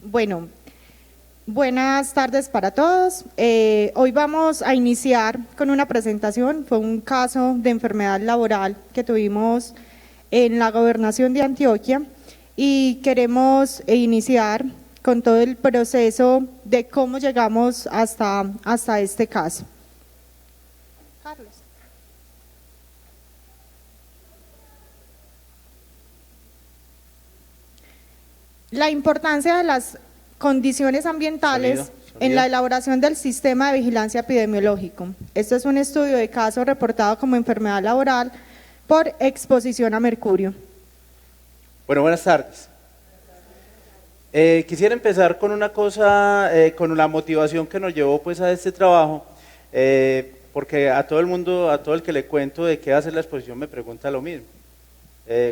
Bueno, buenas tardes para todos. Hoy vamos a iniciar con una presentación. Fue un caso de enfermedad laboral que tuvimos en la gobernación de Antioquia y queremos iniciar con todo el proceso de cómo llegamos hasta este caso. Carlos. La importancia de las condiciones ambientales en la elaboración del sistema de vigilancia epidemiológico. Esto es un estudio de caso reportado como enfermedad laboral por exposición a mercurio. Bueno, buenas tardes. Quisiera empezar con una cosa, con la motivación que nos llevó pues a este trabajo, porque a todo el mundo, a todo el que le cuento de qué hace la exposición me pregunta lo mismo.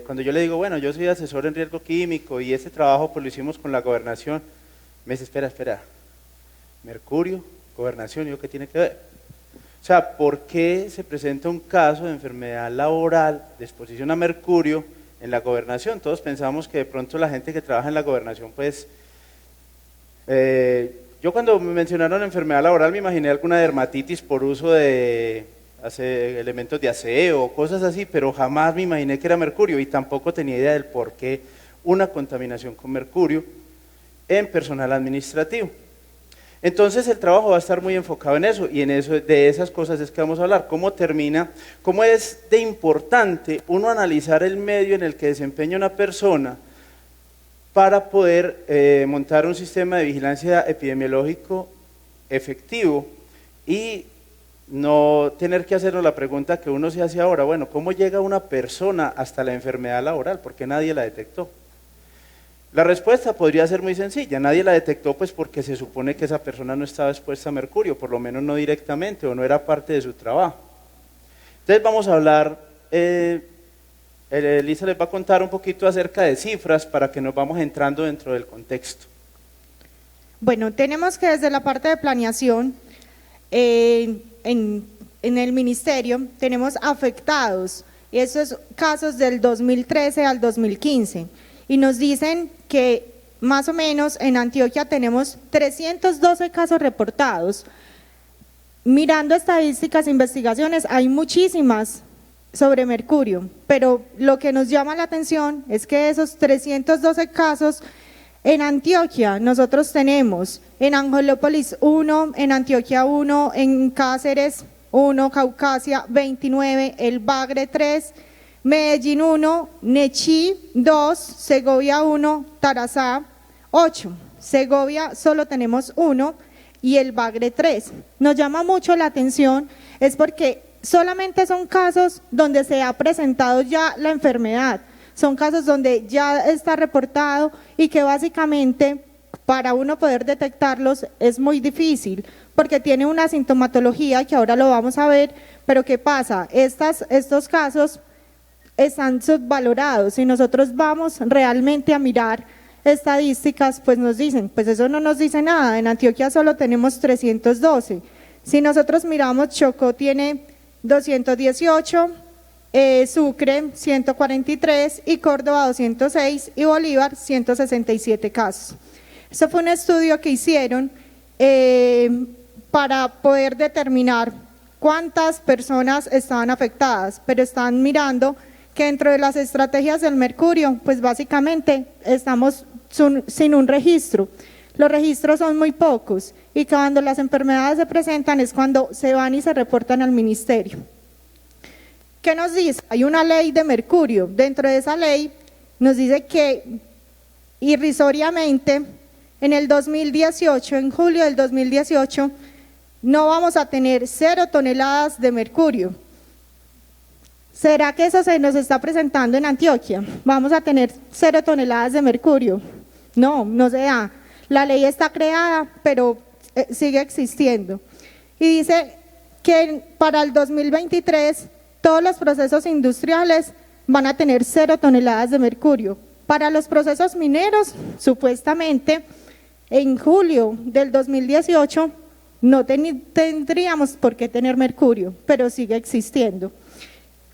Cuando yo le digo, bueno, yo soy asesor en riesgo químico y este trabajo pues lo hicimos con la gobernación, me dice, espera, mercurio, gobernación, ¿y yo qué tiene que ver? O sea, ¿por qué se presenta un caso de enfermedad laboral de exposición a mercurio en la gobernación? Todos pensamos que de pronto la gente que trabaja en la gobernación, pues, yo cuando me mencionaron enfermedad laboral me imaginé alguna dermatitis por uso de elementos de aseo, cosas así, pero jamás me imaginé que era mercurio y tampoco tenía idea del por qué una contaminación con mercurio en personal administrativo. Entonces el trabajo va a estar muy enfocado en eso y en eso, de esas cosas es que vamos a hablar, cómo es de importante uno analizar el medio en el que desempeña una persona para poder montar un sistema de vigilancia epidemiológico efectivo y no tener que hacernos la pregunta que uno se hace ahora, bueno, ¿cómo llega una persona hasta la enfermedad laboral? ¿Por qué nadie la detectó? La respuesta podría ser muy sencilla, nadie la detectó pues porque se supone que esa persona no estaba expuesta a mercurio, por lo menos no directamente o no era parte de su trabajo. Entonces vamos a hablar, Elisa les va a contar un poquito acerca de cifras para que nos vamos entrando dentro del contexto. Bueno, tenemos que desde la parte de planeación, en el ministerio tenemos afectados, y esos casos del 2013 al 2015, y nos dicen que más o menos en Antioquia tenemos 312 casos reportados. Mirando estadísticas e investigaciones, hay muchísimas sobre mercurio, pero lo que nos llama la atención es que esos 312 casos en Antioquia nosotros tenemos en Angelópolis 1, en Antioquia 1, en Cáceres 1, Caucasia 29, El Bagre 3, Medellín 1, Nechí 2, Segovia 1, Tarazá 8. Segovia solo tenemos 1 y El Bagre 3. Nos llama mucho la atención, es porque solamente son casos donde se ha presentado ya la enfermedad. Son casos donde ya está reportado y que básicamente para uno poder detectarlos es muy difícil porque tiene una sintomatología que ahora lo vamos a ver, pero ¿qué pasa? Estos casos están subvalorados. Si nosotros vamos realmente a mirar estadísticas, pues nos dicen, pues eso no nos dice nada, en Antioquia solo tenemos 312. Si nosotros miramos, Chocó tiene 218, Sucre 143 y Córdoba 206 y Bolívar 167 casos. Eso fue un estudio que hicieron para poder determinar cuántas personas estaban afectadas, pero están mirando que dentro de las estrategias del mercurio, pues básicamente estamos sin un registro. Los registros son muy pocos y cuando las enfermedades se presentan es cuando se van y se reportan al ministerio. ¿Qué nos dice? Hay una ley de mercurio. Dentro de esa ley nos dice que irrisoriamente en el 2018, en julio del 2018, no vamos a tener 0 toneladas de mercurio. ¿Será que eso se nos está presentando en Antioquia? Vamos a tener 0 toneladas de mercurio. No, no se da. La ley está creada, pero sigue existiendo. Y dice que para el 2023 todos los procesos industriales van a tener 0 toneladas de mercurio. Para los procesos mineros, supuestamente, en julio del 2018 no tendríamos por qué tener mercurio, pero sigue existiendo.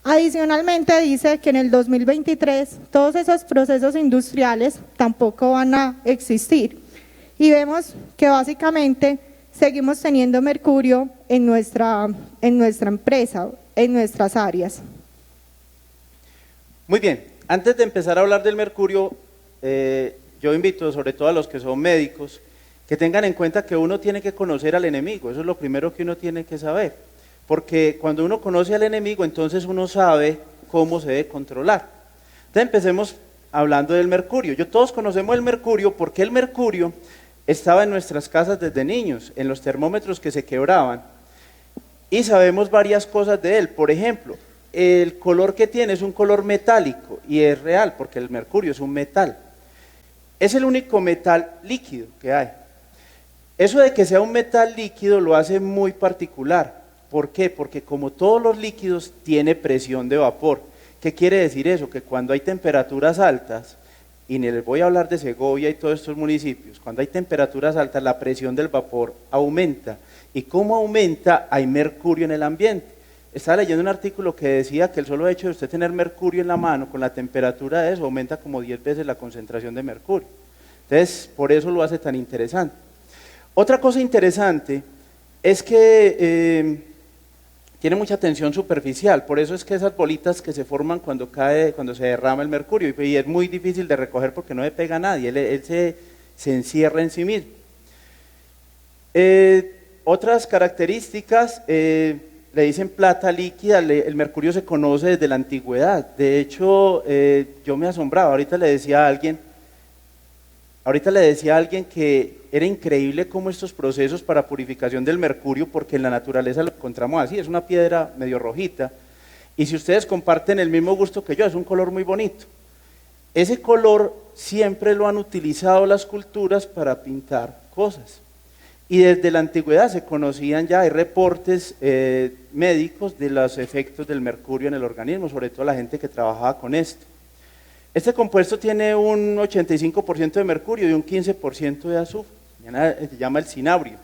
Adicionalmente dice que en el 2023 todos esos procesos industriales tampoco van a existir. y vemos que básicamente seguimos teniendo mercurio en nuestra empresa, en nuestras áreas. Muy bien, antes de empezar a hablar del mercurio, yo invito sobre todo a los que son médicos que tengan en cuenta que uno tiene que conocer al enemigo, eso es lo primero que uno tiene que saber, porque cuando uno conoce al enemigo, entonces uno sabe cómo se debe controlar. Entonces empecemos hablando del mercurio. Todos conocemos el mercurio porque el mercurio estaba en nuestras casas desde niños, en los termómetros que se quebraban, y sabemos varias cosas de él. Por ejemplo, el color que tiene es un color metálico, y es real porque el mercurio es un metal. Es el único metal líquido que hay. Eso de que sea un metal líquido lo hace muy particular. ¿Por qué? Porque como todos los líquidos tiene presión de vapor. ¿Qué quiere decir eso? Que cuando hay temperaturas altas, y ni les voy a hablar de Segovia y todos estos municipios, cuando hay temperaturas altas la presión del vapor aumenta. ¿Y cómo aumenta? Hay mercurio en el ambiente. Estaba leyendo un artículo que decía que el solo hecho de usted tener mercurio en la mano, con la temperatura de eso, aumenta como 10 veces la concentración de mercurio. Entonces, por eso lo hace tan interesante. Otra cosa interesante es que tiene mucha tensión superficial, por eso es que esas bolitas que se forman cuando se derrama el mercurio, y es muy difícil de recoger porque no le pega a nadie, él se encierra en sí mismo. Otras características, le dicen plata líquida, el mercurio se conoce desde la antigüedad. De hecho, yo me asombraba, ahorita le decía a alguien que era increíble cómo estos procesos para purificación del mercurio, porque en la naturaleza lo encontramos así, es una piedra medio rojita, y si ustedes comparten el mismo gusto que yo, es un color muy bonito. Ese color siempre lo han utilizado las culturas para pintar cosas. Y desde la antigüedad se conocían ya, hay reportes médicos de los efectos del mercurio en el organismo, sobre todo la gente que trabajaba con esto. Este compuesto tiene un 85% de mercurio y un 15% de azufre, se llama el cinabrio.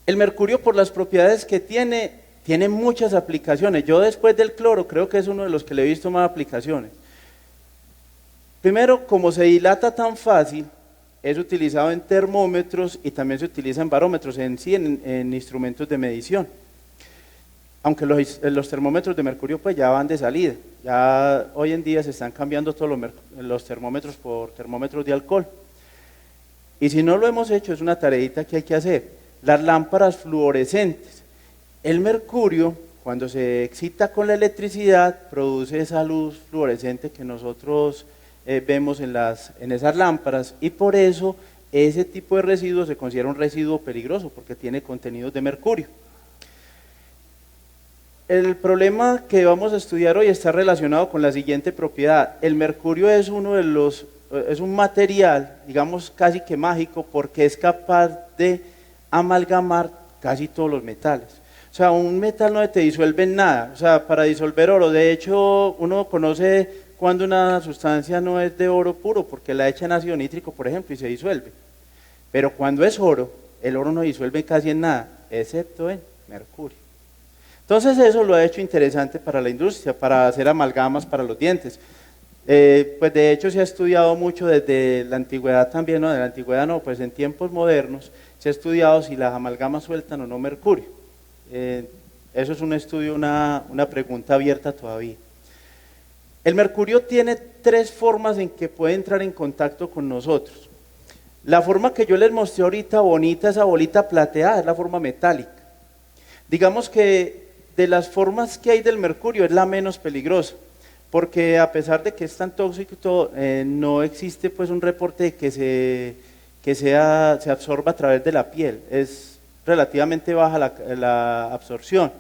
El mercurio, por las propiedades que tiene muchas aplicaciones. Yo después del cloro creo que es uno de los que le he visto más aplicaciones. Primero, como se dilata tan fácil, es utilizado en termómetros y también se utiliza en barómetros, en instrumentos de medición. Aunque los termómetros de mercurio pues ya van de salida, ya hoy en día se están cambiando todos los termómetros por termómetros de alcohol. Y si no lo hemos hecho, es una tareita que hay que hacer. Las lámparas fluorescentes. El mercurio, cuando se excita con la electricidad, produce esa luz fluorescente que nosotros vemos en esas lámparas, y por eso ese tipo de residuo se considera un residuo peligroso, porque tiene contenidos de mercurio. El problema que vamos a estudiar hoy está relacionado con la siguiente propiedad. El mercurio es un material, digamos, casi que mágico, porque es capaz de amalgamar casi todos los metales. O sea, un metal no te disuelve en nada, o sea, para disolver oro. De hecho, uno conoce cuando una sustancia no es de oro puro, porque la echa en ácido nítrico, por ejemplo, y se disuelve. Pero cuando es oro, el oro no disuelve casi en nada, excepto en mercurio. Entonces eso lo ha hecho interesante para la industria, para hacer amalgamas para los dientes. Pues de hecho se ha estudiado mucho desde la antigüedad también, no, de la antigüedad no, pues en tiempos modernos se ha estudiado si las amalgamas sueltan o no mercurio. Eso es un estudio, una pregunta abierta todavía. El mercurio tiene 3 formas en que puede entrar en contacto con nosotros. La forma que yo les mostré ahorita, bonita, esa bolita plateada, es la forma metálica. Digamos que de las formas que hay del mercurio es la menos peligrosa, porque a pesar de que es tan tóxico y todo, no existe pues un reporte de que se absorba a través de la piel, es relativamente baja la absorción.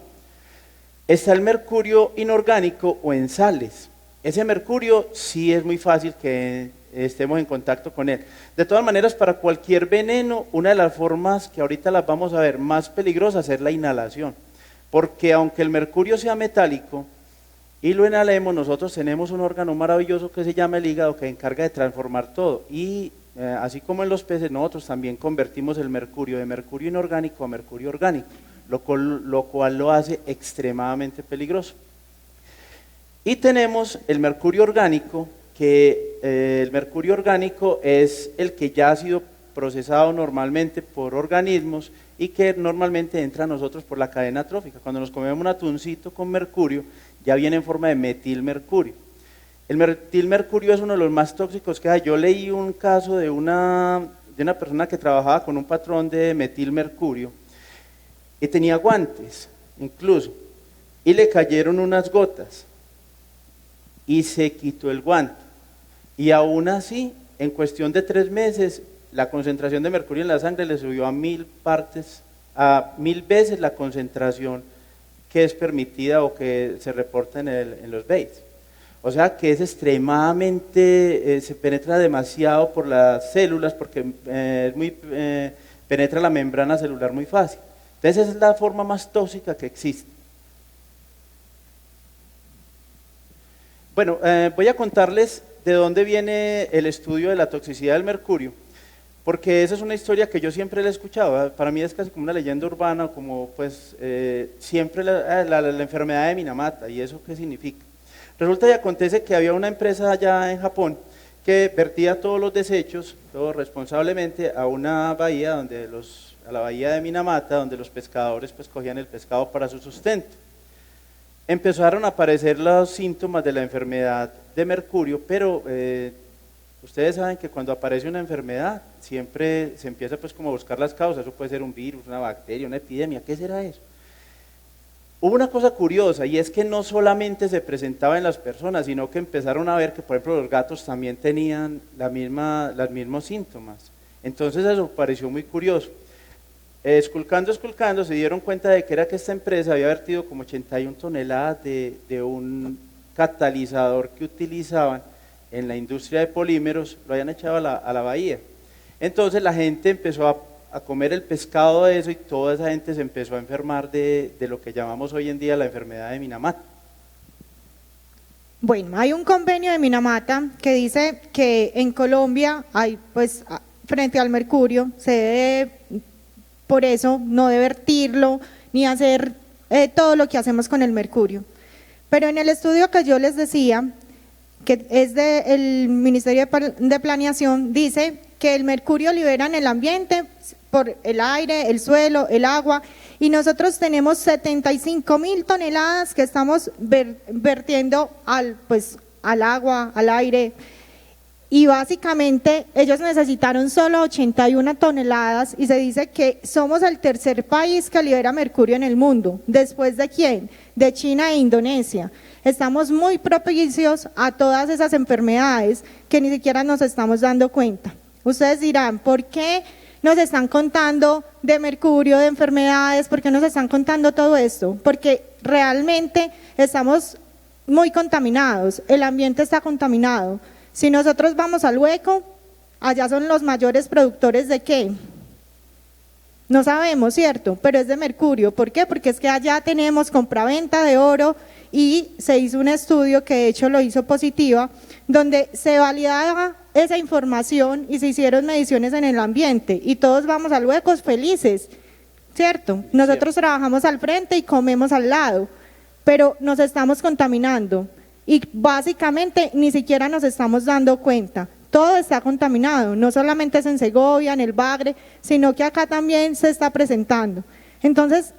Está el mercurio inorgánico o en sales. Ese mercurio sí es muy fácil que estemos en contacto con él. De todas maneras, para cualquier veneno, una de las formas que ahorita las vamos a ver más peligrosas es la inhalación. Porque aunque el mercurio sea metálico y lo inhalemos, nosotros tenemos un órgano maravilloso que se llama el hígado, que se encarga de transformar todo. Y así como en los peces, nosotros también convertimos el mercurio de mercurio inorgánico a mercurio orgánico, lo cual lo hace extremadamente peligroso. Y tenemos el mercurio orgánico, que el mercurio orgánico es el que ya ha sido procesado normalmente por organismos y que normalmente entra a nosotros por la cadena trófica. Cuando nos comemos un atuncito con mercurio, ya viene en forma de metilmercurio. El metilmercurio es uno de los más tóxicos que hay. Yo leí un caso de una persona que trabajaba con un patrón de metilmercurio y tenía guantes incluso, y le cayeron unas gotas y se quitó el guante. Y aún así, en cuestión de 3 meses, la concentración de mercurio en la sangre le subió a 1000 veces la concentración que es permitida o que se reporta en los BATES. O sea que es extremadamente, se penetra demasiado por las células porque penetra la membrana celular muy fácil. Entonces esa es la forma más tóxica que existe. Bueno, voy a contarles de dónde viene el estudio de la toxicidad del mercurio, porque esa es una historia que yo siempre la he escuchado. Para mí es casi como una leyenda urbana, como pues siempre la enfermedad de Minamata. ¿Y eso qué significa? Resulta y acontece que había una empresa allá en Japón que vertía todos los desechos, todo responsablemente, a una bahía, a la bahía de Minamata, donde los pescadores pues cogían el pescado para su sustento. Empezaron a aparecer los síntomas de la enfermedad de mercurio, pero ustedes saben que cuando aparece una enfermedad siempre se empieza pues como a buscar las causas. Eso puede ser un virus, una bacteria, una epidemia. ¿Qué será eso? Hubo una cosa curiosa, y es que no solamente se presentaba en las personas, sino que empezaron a ver que, por ejemplo, los gatos también tenían los mismos síntomas. Entonces eso pareció muy curioso. Esculcando, se dieron cuenta de que era que esta empresa había vertido como 81 toneladas de un catalizador que utilizaban en la industria de polímeros, lo habían echado a la bahía. Entonces la gente empezó a comer el pescado de eso, y toda esa gente se empezó a enfermar de lo que llamamos hoy en día la enfermedad de Minamata. Bueno, hay un convenio de Minamata que dice que en Colombia hay, pues, frente al mercurio, por eso no debe vertirlo ni hacer todo lo que hacemos con el mercurio. Pero en el estudio que yo les decía, que es del Ministerio de Planeación, dice que el mercurio libera en el ambiente por el aire, el suelo, el agua, y nosotros tenemos 75.000 toneladas que estamos vertiendo al agua, al aire, y básicamente ellos necesitaron solo 81 toneladas, y se dice que somos el tercer país que libera mercurio en el mundo. ¿Después de quién? De China e Indonesia. Estamos muy propicios a todas esas enfermedades que ni siquiera nos estamos dando cuenta. Ustedes dirán, ¿por qué nos están contando de mercurio, de enfermedades? ¿Por qué nos están contando todo esto? Porque realmente estamos muy contaminados, el ambiente está contaminado. Si nosotros vamos al hueco, allá son los mayores productores ¿de qué? No sabemos, ¿cierto? Pero es de mercurio. ¿Por qué? Porque es que allá tenemos compraventa de oro, y se hizo un estudio que de hecho lo hizo Positiva, donde se validaba esa información y se hicieron mediciones en el ambiente, y todos vamos al hueco felices, ¿cierto? Nosotros trabajamos al frente y comemos al lado, pero nos estamos contaminando y básicamente ni siquiera nos estamos dando cuenta. Todo está contaminado, no solamente es en Segovia, en el Bagre, sino que acá también se está presentando. Entonces,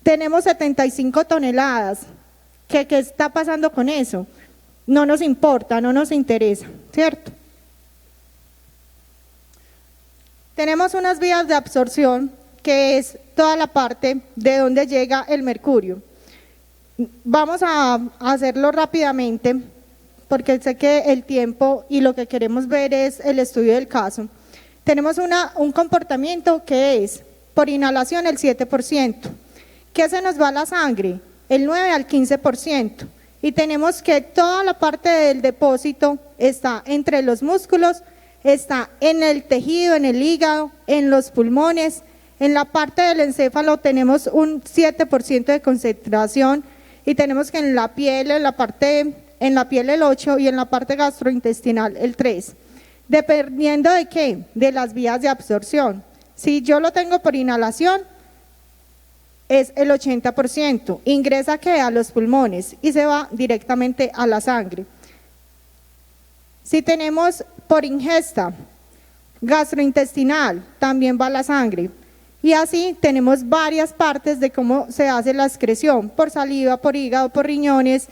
tenemos 75 toneladas. ¿Qué está pasando con eso? No nos importa, no nos interesa, ¿cierto? Tenemos unas vías de absorción, que es toda la parte de donde llega el mercurio. Vamos a hacerlo rápidamente, porque sé que el tiempo y lo que queremos ver es el estudio del caso. Tenemos un comportamiento que es, por inhalación, el 7%. ¿Qué se nos va a la sangre? El 9 al 15%. Y tenemos que toda la parte del depósito está entre los músculos, está en el tejido, en el hígado, en los pulmones. En la parte del encéfalo tenemos un 7% de concentración, y tenemos que en la piel el 8% y en la parte gastrointestinal el 3%. Dependiendo de qué, de las vías de absorción. Si yo lo tengo por inhalación, es el 80%, ingresa ¿qué? A los pulmones y se va directamente a la sangre. Si tenemos por ingesta gastrointestinal, también va la sangre. Y así tenemos varias partes de cómo se hace la excreción, por saliva, por hígado, por riñones,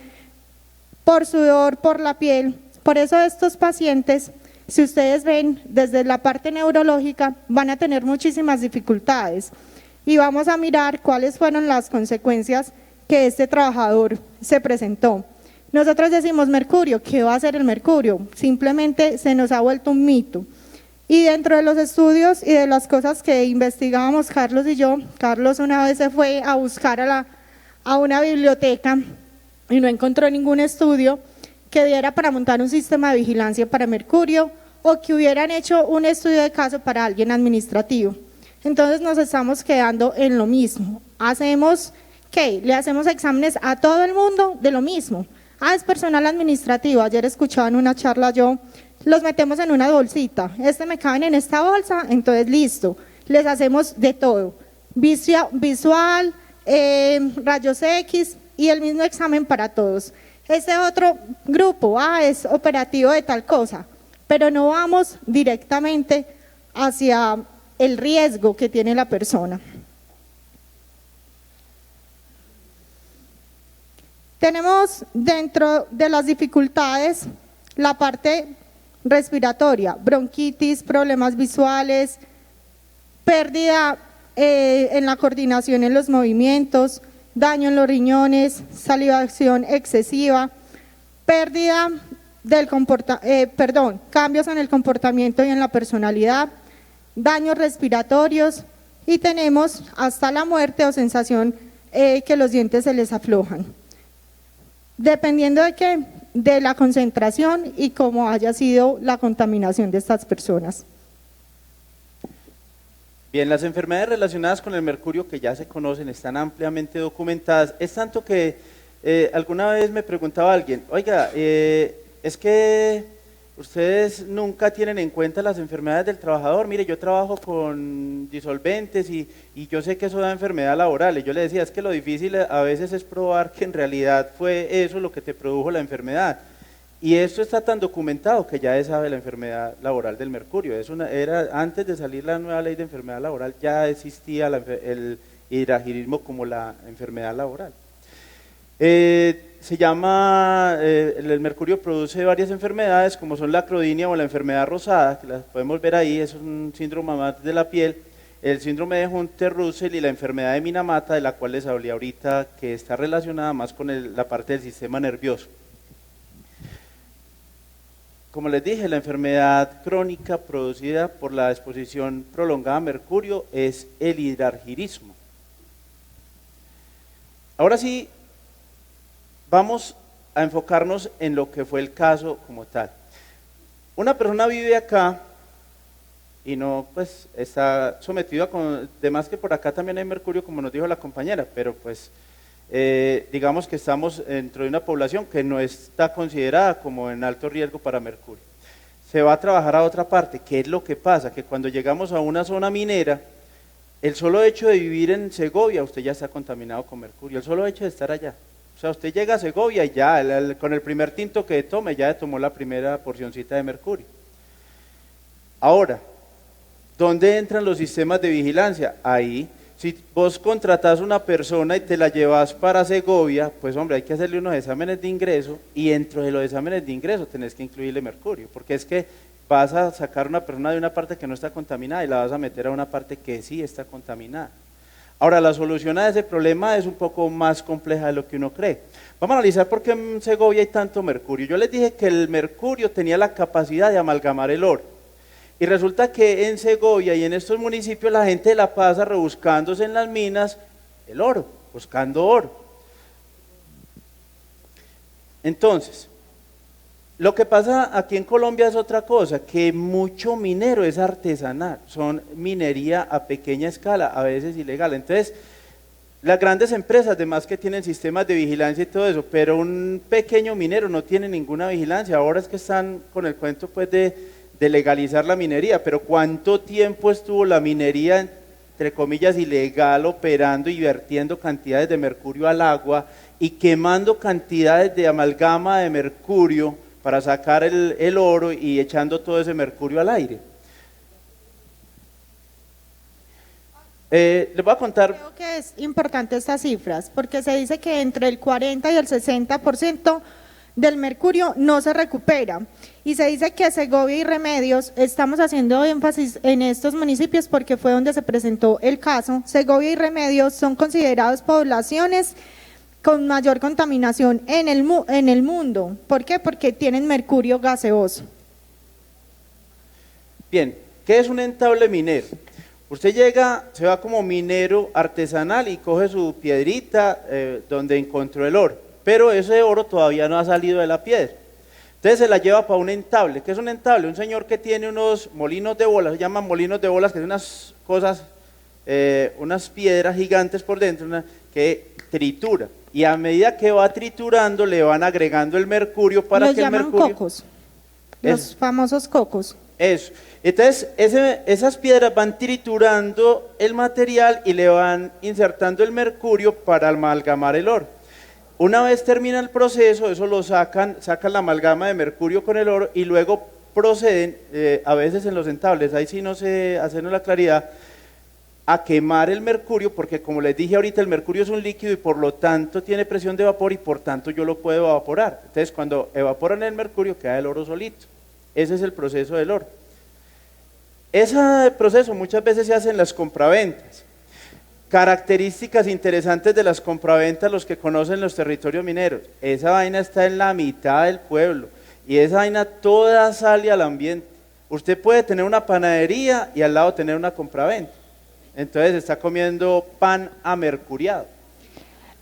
por sudor, por la piel. Por eso estos pacientes, si ustedes ven desde la parte neurológica, van a tener muchísimas dificultades. Y vamos a mirar cuáles fueron las consecuencias que este trabajador se presentó. Nosotros decimos mercurio, ¿qué va a hacer el mercurio? Simplemente se nos ha vuelto un mito. Y dentro de los estudios y de las cosas que investigábamos Carlos y yo, Carlos una vez se fue a buscar a una biblioteca y no encontró ningún estudio que diera para montar un sistema de vigilancia para mercurio o que hubieran hecho un estudio de caso para alguien administrativo. Entonces nos estamos quedando en lo mismo. Hacemos, ¿qué? Le hacemos exámenes a todo el mundo de lo mismo. Es personal administrativo. Ayer escuchaba en una charla yo, los metemos en una bolsita. Me caben en esta bolsa, entonces listo. Les hacemos de todo. Visual, rayos X y el mismo examen para todos. Este otro grupo, es operativo de tal cosa, pero no vamos directamente hacia el riesgo que tiene la persona. Tenemos dentro de las dificultades la parte respiratoria, bronquitis, problemas visuales, pérdida en la coordinación en los movimientos, daño en los riñones, salivación excesiva, pérdida del cambios en el comportamiento y en la personalidad, daños respiratorios y tenemos hasta la muerte o sensación que los dientes se les aflojan. Dependiendo de la concentración y cómo haya sido la contaminación de estas personas. Bien, las enfermedades relacionadas con el mercurio que ya se conocen, están ampliamente documentadas. Es tanto que alguna vez me preguntaba alguien, oiga, es que ustedes nunca tienen en cuenta las enfermedades del trabajador. Mire, yo trabajo con disolventes y yo sé que eso da enfermedad laboral. Y yo le decía, es que lo difícil a veces es probar que en realidad fue eso lo que te produjo la enfermedad. Y esto está tan documentado que ya se sabe la enfermedad laboral del mercurio. Antes de salir la nueva ley de enfermedad laboral ya existía el hidragirismo como la enfermedad laboral. Se llama, el mercurio produce varias enfermedades como son la acrodinia o la enfermedad rosada, que las podemos ver ahí, es un síndrome más de la piel, el síndrome de Hunter-Russell y la enfermedad de Minamata, de la cual les hablé ahorita, que está relacionada más con la parte del sistema nervioso. Como les dije, la enfermedad crónica producida por la exposición prolongada a mercurio es el hidrargirismo. Ahora sí, vamos a enfocarnos en lo que fue el caso como tal. Una persona vive acá y no, pues, está sometido a, además que por acá también hay mercurio, como nos dijo la compañera, pero pues, digamos que estamos dentro de una población que no está considerada como en alto riesgo para mercurio. Se va a trabajar a otra parte. ¿Qué es lo que pasa? Que cuando llegamos a una zona minera, el solo hecho de vivir en Segovia, usted ya está contaminado con mercurio, el solo hecho de estar allá. O sea, usted llega a Segovia y ya, con el primer tinto que tome, ya tomó la primera porcioncita de mercurio. Ahora, ¿dónde entran los sistemas de vigilancia? Ahí. Si vos contratás una persona y te la llevas para Segovia, pues hombre, hay que hacerle unos exámenes de ingreso y dentro de los exámenes de ingreso tenés que incluirle mercurio, porque es que vas a sacar una persona de una parte que no está contaminada y la vas a meter a una parte que sí está contaminada. Ahora, la solución a ese problema es un poco más compleja de lo que uno cree. Vamos a analizar por qué en Segovia hay tanto mercurio. Yo les dije que el mercurio tenía la capacidad de amalgamar el oro. Y resulta que en Segovia y en estos municipios la gente la pasa rebuscándose en las minas el oro, buscando oro. Entonces, lo que pasa aquí en Colombia es otra cosa, que mucho minero es artesanal, son minería a pequeña escala, a veces ilegal. Entonces, las grandes empresas, además que tienen sistemas de vigilancia y todo eso, pero un pequeño minero no tiene ninguna vigilancia. Ahora es que están con el cuento pues de legalizar la minería, pero ¿cuánto tiempo estuvo la minería, entre comillas, ilegal, operando y vertiendo cantidades de mercurio al agua y quemando cantidades de amalgama de mercurio para sacar el oro y echando todo ese mercurio al aire. Les voy a contar. Creo que es importante estas cifras, porque se dice que entre el 40 y el 60% del mercurio no se recupera. Y se dice que Segovia y Remedios, estamos haciendo énfasis en estos municipios porque fue donde se presentó el caso. Segovia y Remedios son considerados poblaciones con mayor contaminación en el mundo. ¿Por qué? Porque tienen mercurio gaseoso. Bien, ¿qué es un entable minero? Usted llega, se va como minero artesanal y coge su piedrita donde encontró el oro, pero ese oro todavía no ha salido de la piedra. Entonces se la lleva para un entable. ¿Qué es un entable? Un señor que tiene unos molinos de bolas, se llaman molinos de bolas, que son unas cosas, unas piedras gigantes por dentro, que tritura. Y a medida que va triturando, le van agregando el mercurio para Los que el llaman mercurio… cocos, los famosos cocos. Eso. Entonces, esas piedras van triturando el material y le van insertando el mercurio para amalgamar el oro. Una vez termina el proceso, eso lo sacan la amalgama de mercurio con el oro y luego proceden, a veces en los entables, ahí sí no sé hacernos la claridad, a quemar el mercurio, porque como les dije ahorita, el mercurio es un líquido y por lo tanto tiene presión de vapor y por tanto yo lo puedo evaporar. Entonces, cuando evaporan el mercurio, queda el oro solito. Ese es el proceso del oro. Ese proceso muchas veces se hace en las compraventas. Características interesantes de las compraventas, los que conocen los territorios mineros. Esa vaina está en la mitad del pueblo y esa vaina toda sale al ambiente. Usted puede tener una panadería y al lado tener una compraventa. Entonces está comiendo pan amercuriado.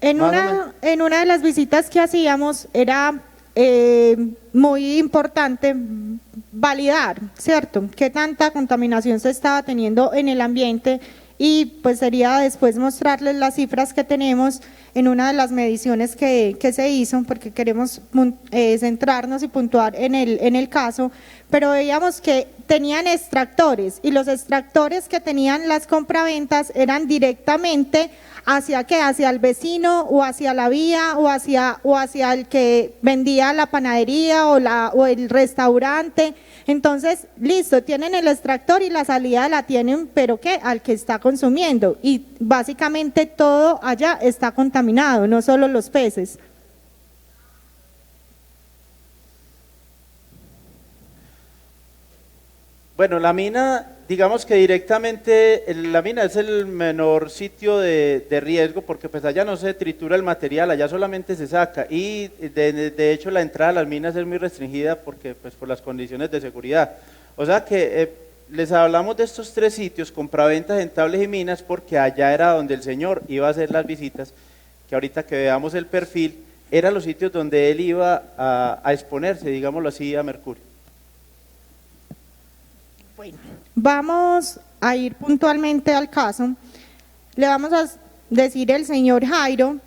En una de las visitas que hacíamos era muy importante validar, ¿cierto?, qué tanta contaminación se estaba teniendo en el ambiente y pues sería después mostrarles las cifras que tenemos en una de las mediciones que se hizo, porque queremos centrarnos y puntuar en el caso, pero veíamos que tenían extractores y los extractores que tenían las compraventas eran directamente ¿hacia qué? Hacia el vecino o hacia la vía o hacia el que vendía la panadería o el restaurante. Entonces, listo, tienen el extractor y la salida la tienen, pero ¿qué? Al que está consumiendo. Y básicamente todo allá está contaminado, no solo los peces. Bueno, la mina, digamos que directamente, la mina es el menor sitio de riesgo porque pues allá no se tritura el material, allá solamente se saca y de hecho la entrada a las minas es muy restringida porque pues por las condiciones de seguridad. O sea que les hablamos de estos tres sitios, compraventas, entables y minas, porque allá era donde el señor iba a hacer las visitas, que ahorita que veamos el perfil, eran los sitios donde él iba a exponerse, digámoslo así, a mercurio. Bueno, vamos a ir puntualmente al caso. Le vamos a decir el señor Jairo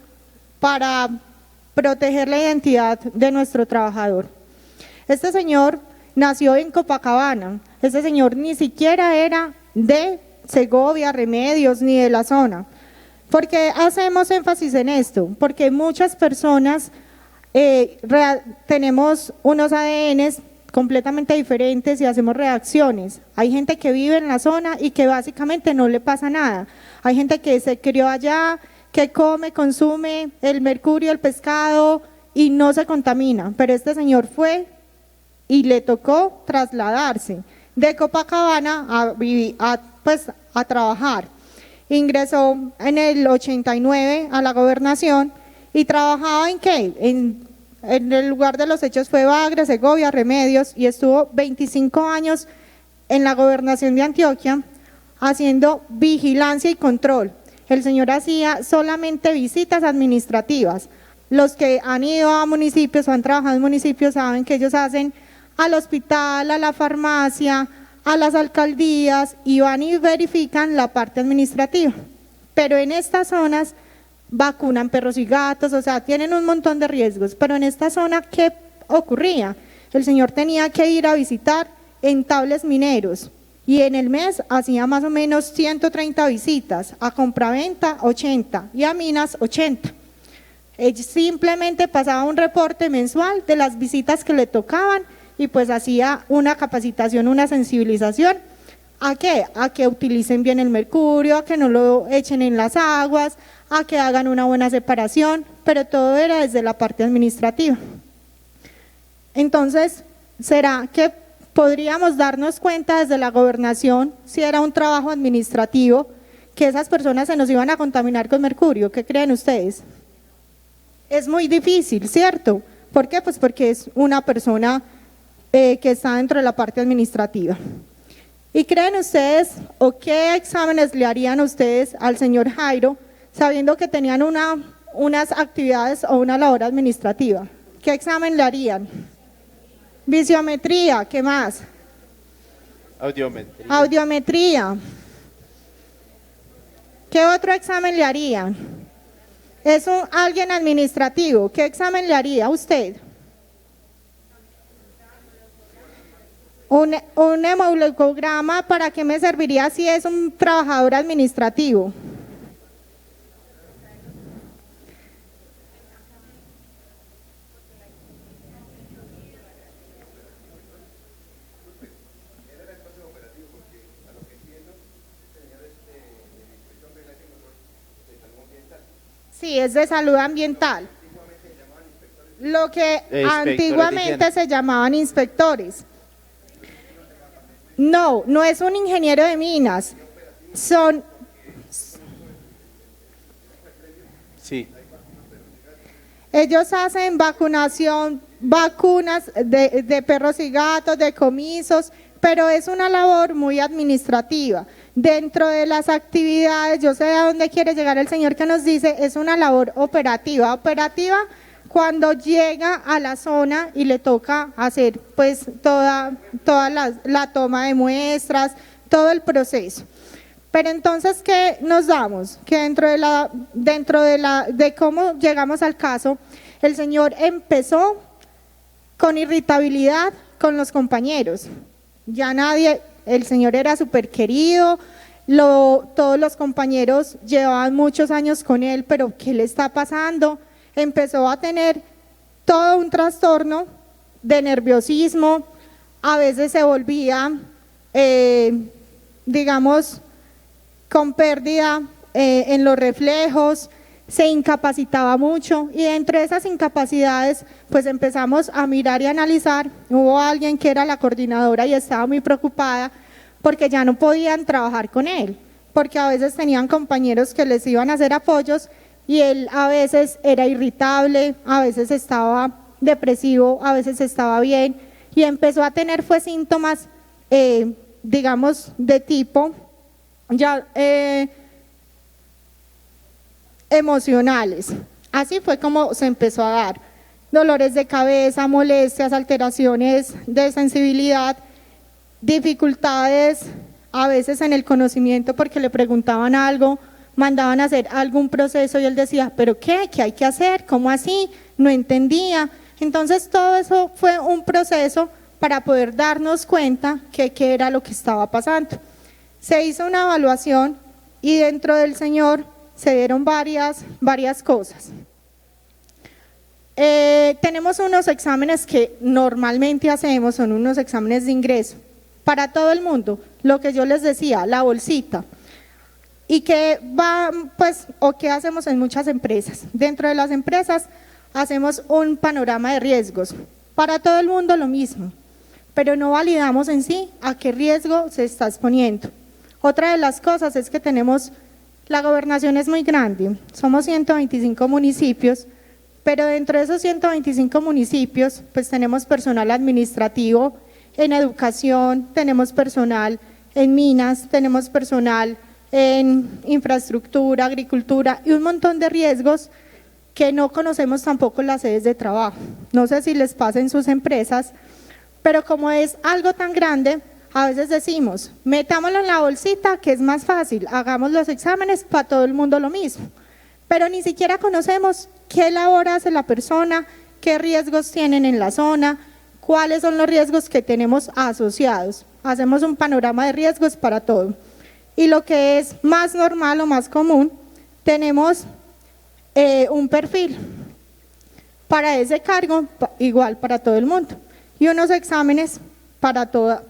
para proteger la identidad de nuestro trabajador. Este señor nació en Copacabana. Este señor ni siquiera era de Segovia, Remedios, ni de la zona. ¿Por qué hacemos énfasis en esto? Porque muchas personas tenemos unos ADNs completamente diferentes y hacemos reacciones. Hay gente que vive en la zona y que básicamente no le pasa nada. Hay gente que se crió allá, que come, consume el mercurio, el pescado y no se contamina. Pero este señor fue y le tocó trasladarse de Copacabana a trabajar. Ingresó en el 89 a la gobernación y trabajaba ¿en qué? En el lugar de los hechos fue Bagre, Segovia, Remedios, y estuvo 25 años en la gobernación de Antioquia haciendo vigilancia y control. El señor hacía solamente visitas administrativas. Los que han ido a municipios o han trabajado en municipios saben que ellos hacen al hospital, a la farmacia, a las alcaldías y van y verifican la parte administrativa. Pero en estas zonas vacunan perros y gatos, o sea, tienen un montón de riesgos, pero en esta zona, ¿qué ocurría? El señor tenía que ir a visitar entables mineros y en el mes hacía más o menos 130 visitas, a compraventa 80 y a minas 80. Él simplemente pasaba un reporte mensual de las visitas que le tocaban y pues hacía una capacitación, una sensibilización. ¿A qué? A que utilicen bien el mercurio, a que no lo echen en las aguas, a que hagan una buena separación, pero todo era desde la parte administrativa. Entonces, ¿será que podríamos darnos cuenta desde la gobernación, si era un trabajo administrativo, que esas personas se nos iban a contaminar con mercurio? ¿Qué creen ustedes? Es muy difícil, ¿cierto? ¿Por qué? Pues porque es una persona que está dentro de la parte administrativa. ¿Y creen ustedes o qué exámenes le harían ustedes al señor Jairo sabiendo que tenían unas actividades o una labor administrativa? ¿Qué examen le harían? Visiometría, ¿qué más? Audiometría. Audiometría. ¿Qué otro examen le harían? Es alguien administrativo. ¿Qué examen le haría a usted? Un hemograma, ¿para qué me serviría si es un trabajador administrativo? Sí, es de salud ambiental. Lo que antiguamente se llamaban inspectores. No, no es un ingeniero de minas. Son... Sí. Ellos hacen vacunación, vacunas de perros y gatos, decomisos, pero es una labor muy administrativa. Dentro de las actividades, yo sé a dónde quiere llegar el señor que nos dice, es una labor operativa. Operativa cuando llega a la zona y le toca hacer pues toda la toma de muestras, todo el proceso. Pero entonces, ¿qué nos damos? Que de cómo llegamos al caso, el señor empezó con irritabilidad con los compañeros. Ya nadie, el señor era súper querido, todos los compañeros llevaban muchos años con él, pero ¿qué le está pasando? Empezó a tener todo un trastorno de nerviosismo, a veces se volvía, digamos, con pérdida en los reflejos, se incapacitaba mucho y entre esas incapacidades pues empezamos a mirar y analizar. Hubo alguien que era la coordinadora y estaba muy preocupada porque ya no podían trabajar con él, porque a veces tenían compañeros que les iban a hacer apoyos y él a veces era irritable, a veces estaba depresivo, a veces estaba bien y empezó a tener síntomas, digamos, de tipo ya emocionales. Así fue como se empezó a dar. Dolores de cabeza, molestias, alteraciones de sensibilidad, dificultades a veces en el conocimiento porque le preguntaban algo, mandaban a hacer algún proceso y él decía, ¿pero qué? ¿Qué hay que hacer? ¿Cómo así? No entendía. Entonces todo eso fue un proceso para poder darnos cuenta que qué era lo que estaba pasando. Se hizo una evaluación y dentro del señor se dieron varias cosas. Tenemos unos exámenes que normalmente hacemos, son unos exámenes de ingreso para todo el mundo, lo que yo les decía, la bolsita. Y que va, pues, o qué hacemos en muchas empresas. Dentro de las empresas hacemos un panorama de riesgos. Para todo el mundo lo mismo, pero no validamos en sí a qué riesgo se está exponiendo. Otra de las cosas es que la gobernación es muy grande, somos 125 municipios, pero dentro de esos 125 municipios, pues tenemos personal administrativo en educación, tenemos personal en minas, tenemos personal en infraestructura, agricultura y un montón de riesgos que no conocemos tampoco las sedes de trabajo. No sé si les pasa en sus empresas, pero como es algo tan grande, a veces decimos, metámoslo en la bolsita que es más fácil, hagamos los exámenes para todo el mundo lo mismo, pero ni siquiera conocemos qué labor hace la persona, qué riesgos tienen en la zona, cuáles son los riesgos que tenemos asociados. Hacemos un panorama de riesgos para todo. Y lo que es más normal o más común, tenemos un perfil. para ese cargo, igual para todo el mundo, y unos exámenes para todas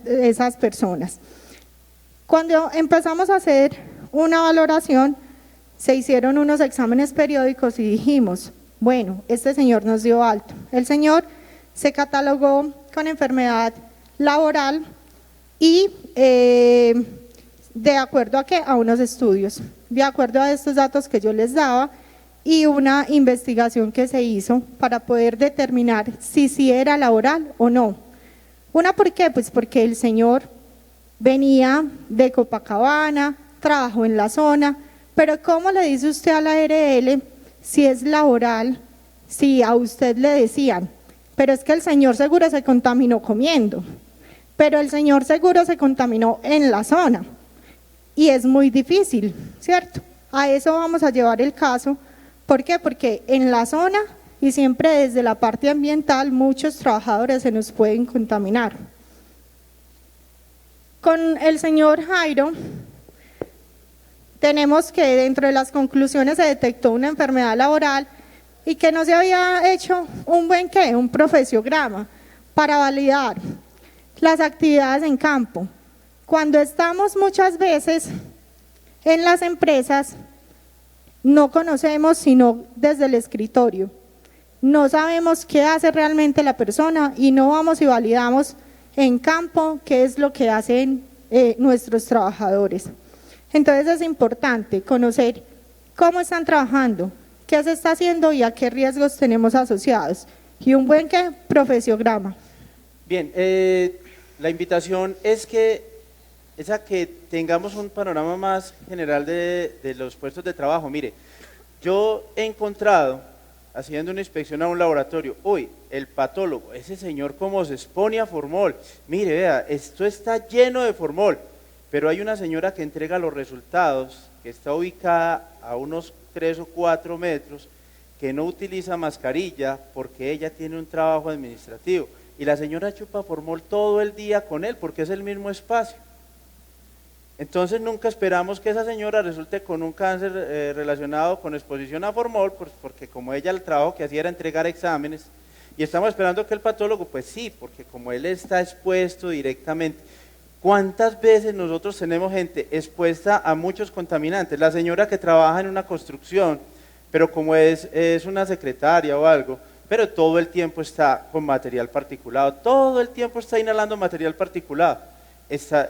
esas personas. Cuando empezamos a hacer una valoración, se hicieron unos exámenes periódicos y dijimos, bueno, este señor nos dio alto. El señor se catalogó con enfermedad laboral y de acuerdo a qué, a unos estudios, de acuerdo a estos datos que yo les daba y una investigación que se hizo para poder determinar si sí era laboral o no. Una, ¿por qué? Pues porque el señor venía de Copacabana, trabajó en la zona, pero ¿cómo le dice usted a la ARL si es laboral, si a usted le decían, pero es que el señor seguro se contaminó comiendo, pero el señor seguro se contaminó en la zona? Y es muy difícil, ¿cierto? A eso vamos a llevar el caso. ¿Por qué? Porque en la zona y siempre desde la parte ambiental muchos trabajadores se nos pueden contaminar. Con el señor Jairo tenemos que dentro de las conclusiones se detectó una enfermedad laboral y que no se había hecho un profesiograma para validar las actividades en campo. Cuando estamos muchas veces en las empresas, no conocemos sino desde el escritorio. No sabemos qué hace realmente la persona y no vamos y validamos en campo qué es lo que hacen nuestros trabajadores. Entonces es importante conocer cómo están trabajando, qué se está haciendo y a qué riesgos tenemos asociados. Y un buen profesiograma. Bien, la invitación es a que tengamos un panorama más general de los puestos de trabajo. Mire, yo he encontrado, haciendo una inspección a un laboratorio, el patólogo, ese señor cómo se expone a formol, mire, vea, esto está lleno de formol, pero hay una señora que entrega los resultados, que está ubicada a unos 3 o 4 metros, que no utiliza mascarilla porque ella tiene un trabajo administrativo, y la señora chupa formol todo el día con él porque es el mismo espacio. Entonces nunca esperamos que esa señora resulte con un cáncer relacionado con exposición a formol, porque como ella el trabajo que hacía era entregar exámenes, y estamos esperando que el patólogo, pues sí, porque como él está expuesto directamente. ¿Cuántas veces nosotros tenemos gente expuesta a muchos contaminantes? La señora que trabaja en una construcción, pero como es una secretaria o algo, pero todo el tiempo está con material particulado, todo el tiempo está inhalando material particulado.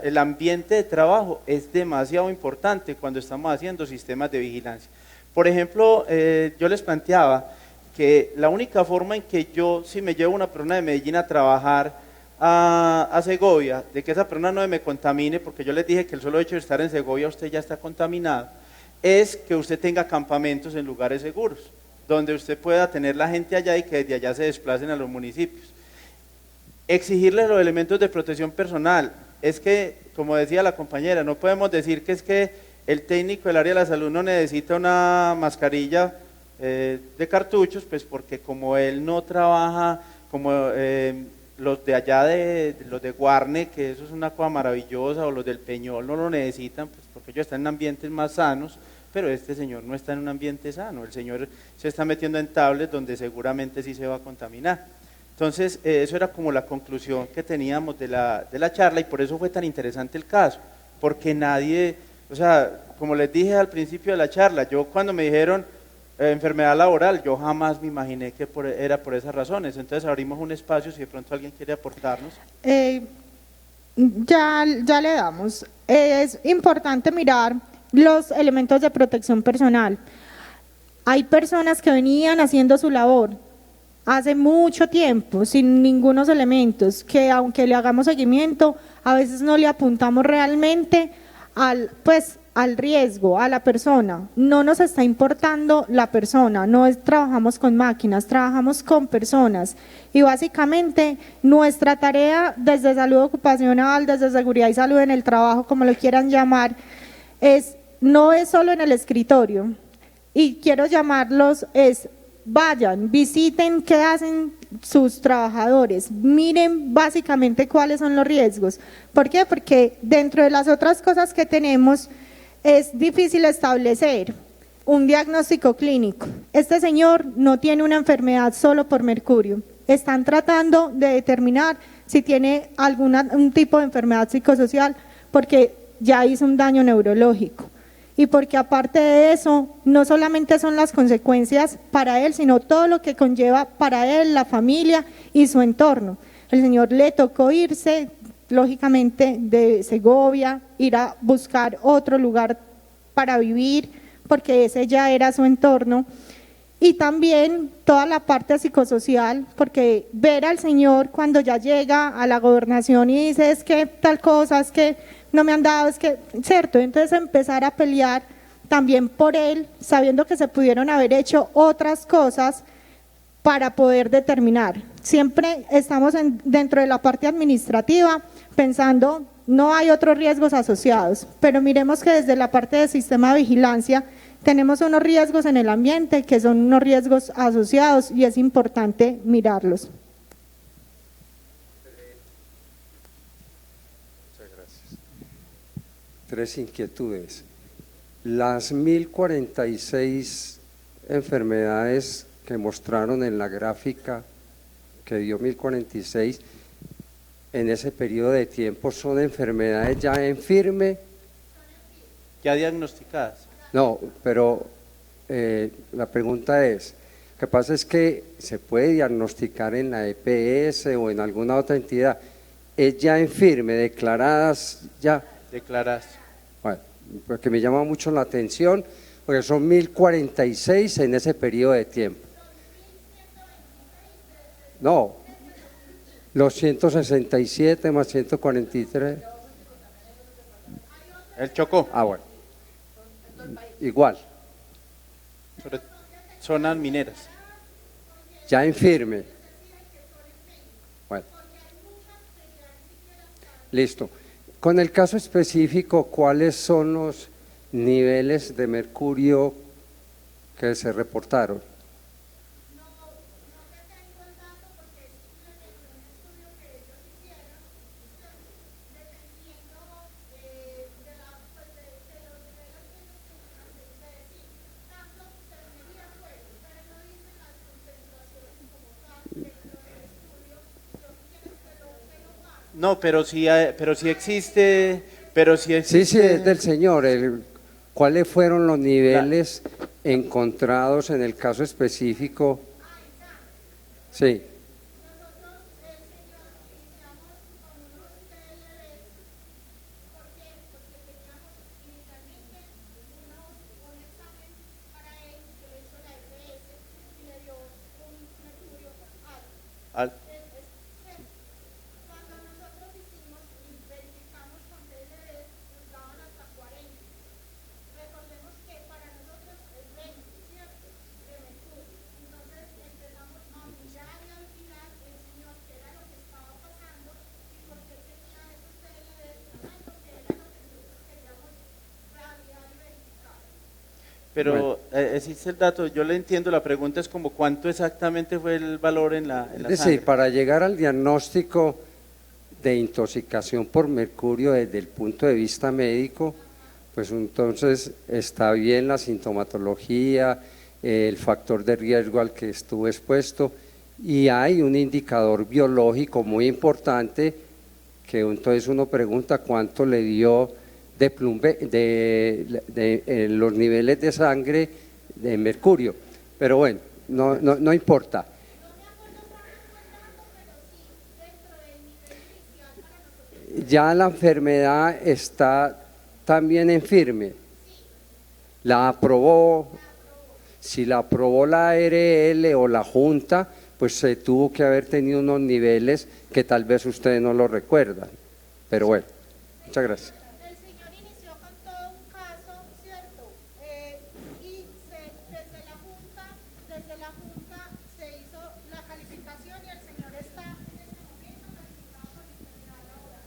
El ambiente de trabajo es demasiado importante cuando estamos haciendo sistemas de vigilancia. Por ejemplo, yo les planteaba que la única forma en que yo, si me llevo una persona de Medellín a trabajar a Segovia, de que esa persona no me contamine, porque yo les dije que el solo hecho de estar en Segovia usted ya está contaminado, es que usted tenga campamentos en lugares seguros, donde usted pueda tener la gente allá y que desde allá se desplacen a los municipios. Exigirles los elementos de protección personal. Es que, como decía la compañera, no podemos decir que es que el técnico del área de la salud no necesita una mascarilla de cartuchos, pues porque como él no trabaja como los de allá, los de Guarne, que eso es una cosa maravillosa, o los del Peñol no lo necesitan, pues porque ellos están en ambientes más sanos, pero este señor no está en un ambiente sano, el señor se está metiendo en tablets donde seguramente sí se va a contaminar. Entonces, eso era como la conclusión que teníamos de la charla, y por eso fue tan interesante el caso, porque nadie, o sea, como les dije al principio de la charla, yo cuando me dijeron enfermedad laboral, yo jamás me imaginé que era por esas razones. Entonces abrimos un espacio si de pronto alguien quiere aportarnos. Ya le damos. Es importante mirar los elementos de protección personal. Hay personas que venían haciendo su labor hace mucho tiempo, sin ningunos elementos, que aunque le hagamos seguimiento, a veces no le apuntamos realmente al riesgo, a la persona. No nos está importando la persona, trabajamos con máquinas, trabajamos con personas, y básicamente nuestra tarea desde salud ocupacional, desde seguridad y salud en el trabajo, como lo quieran llamar, no es solo en el escritorio, y quiero llamarlos vayan, visiten qué hacen sus trabajadores, miren básicamente cuáles son los riesgos. ¿Por qué? Porque dentro de las otras cosas que tenemos es difícil establecer un diagnóstico clínico. Este señor no tiene una enfermedad solo por mercurio. Están tratando de determinar si tiene un tipo de enfermedad psicosocial porque ya hizo un daño neurológico. Y porque aparte de eso, no solamente son las consecuencias para él, sino todo lo que conlleva para él, la familia y su entorno. El señor le tocó irse, lógicamente, de Segovia, ir a buscar otro lugar para vivir, porque ese ya era su entorno. Y también toda la parte psicosocial, porque ver al señor cuando ya llega a la gobernación y dice es que tal cosa, es que no me han dado, es que, cierto, entonces empezar a pelear también por él, sabiendo que se pudieron haber hecho otras cosas para poder determinar. Siempre estamos dentro de la parte administrativa pensando, no hay otros riesgos asociados, pero miremos que desde la parte del sistema de vigilancia tenemos unos riesgos en el ambiente que son unos riesgos asociados y es importante mirarlos. Muchas gracias. 3 inquietudes. Las 1046 enfermedades que mostraron en la gráfica que dio 1046 en ese periodo de tiempo, ¿son enfermedades ya en firme? Ya diagnosticadas. No, pero la pregunta es, lo que pasa es que se puede diagnosticar en la EPS o en alguna otra entidad, ¿es ya en firme, declaradas ya? Declaradas. Bueno, porque me llama mucho la atención, porque son 1046 en ese periodo de tiempo. No, los 167 más 143. El Chocó. Ah, bueno. Igual, Sobre zonas mineras. ya en firme. Bueno. Listo. Con el caso específico, ¿cuáles son los niveles de mercurio que se reportaron? No, pero sí existe, pero sí Sí, sí, existe. es del señor. ¿Cuáles fueron los niveles encontrados en el caso específico? Sí. Al- Pero existe el dato, yo le entiendo, la pregunta es como cuánto exactamente fue el valor en la Es decir, sangre. para llegar al diagnóstico de intoxicación por mercurio desde el punto de vista médico, pues entonces está bien la sintomatología, el factor de riesgo al que estuvo expuesto y hay un indicador biológico muy importante que entonces uno pregunta cuánto le dio de los niveles de sangre de mercurio, pero bueno, no importa. Ya la enfermedad está también en firme. La aprobó, si la aprobó la ARL o la Junta, pues se tuvo que haber tenido unos niveles que tal vez ustedes no lo recuerdan. Pero bueno, muchas gracias. El señor inició con todo un caso, ¿cierto? Y desde la Junta se hizo la calificación y el señor está en este momento calificado por enfermedad laboral.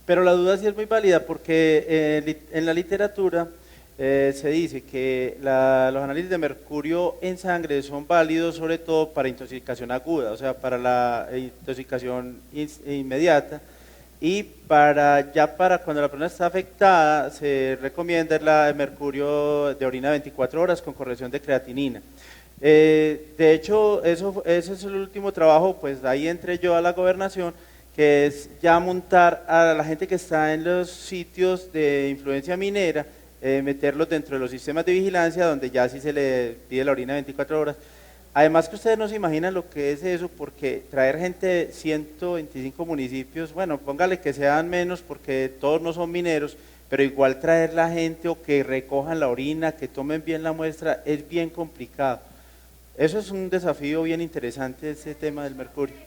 Pero la duda sí es muy válida porque en la literatura se dice que los análisis de mercurio en sangre son válidos sobre todo para intoxicación aguda, o sea, para la intoxicación inmediata, y para cuando la persona está afectada se recomienda el mercurio de orina 24 horas con corrección de creatinina. De hecho, ese es el último trabajo, pues ahí entré yo a la gobernación, que es ya montar a la gente que está en los sitios de influencia minera, meterlos dentro de los sistemas de vigilancia, donde ya sí se le pide la orina 24 horas. Además que ustedes no se imaginan lo que es eso, porque traer gente de 125 municipios, bueno, póngale que sean menos porque todos no son mineros, pero igual traer la gente o que recojan la orina, que tomen bien la muestra, es bien complicado. Eso es un desafío bien interesante, ese tema del mercurio.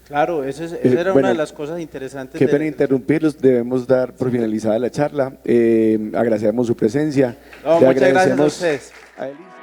Claro, esa era Bueno, una de las cosas interesantes. qué pena interrumpirlos, debemos dar por finalizada la charla. Agradecemos su presencia. No, Le muchas gracias a agradecemos ustedes. a Elisa.